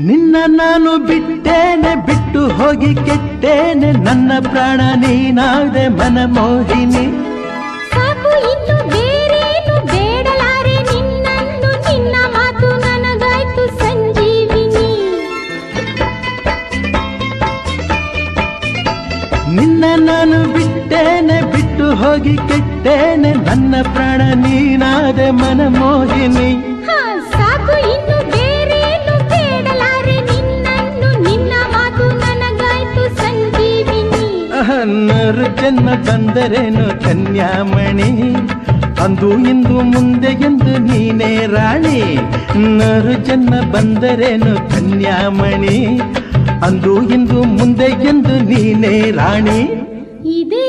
ನಿನ್ನ ನಾನು ಬಿಟ್ಟೇನೆ ಬಿಟ್ಟು ಹೋಗಿ ಕೆಟ್ಟೇನೆ ನನ್ನ ಪ್ರಾಣ ನೀನಾದೆ ಮನಮೋಹಿನಿ ಸಾಕು ಇನ್ನು ಬೇರೇನು ಬೇಡಲಾರೆ ನಿನ್ನನ್ನು ನಿನ್ನ ಮಾತು ನನಗಾಯ್ತು ಸಂಜೀವಿನಿ ನಿನ್ನ ನಾನು ಬಿಟ್ಟೇನೆ ಬಿಟ್ಟು ಹೋಗಿ ಕೆಟ್ಟೇನೆ ನನ್ನ ಪ್ರಾಣ ನೀನಾದೆ ಮನಮೋಹಿನಿ ಸಾಕು ಇನ್ನು ಬೇರೇನು ಬೇಡಲಾರೆ ನಿನ್ನನ್ನು ನಿನ್ನ ಮಾತು ನನಗಾಯ್ತು ಸಂಜೀವಿನಿ ನರು ಜನ್ಮ ಬಂದರೇನು ಕನ್ಯಾಮಣಿ ಅಂದು ಇಂದು ಮುಂದೆ ಎಂದು ನೀನೇ ರಾಣಿ ನರು ಜನ್ಮ ಬಂದರೇನು ಕನ್ಯಾಮಣಿ ಅಂದು ಇಂದು ಮುಂದೆ ಎಂದು ನೀನೇ ರಾಣಿ ಇದೇ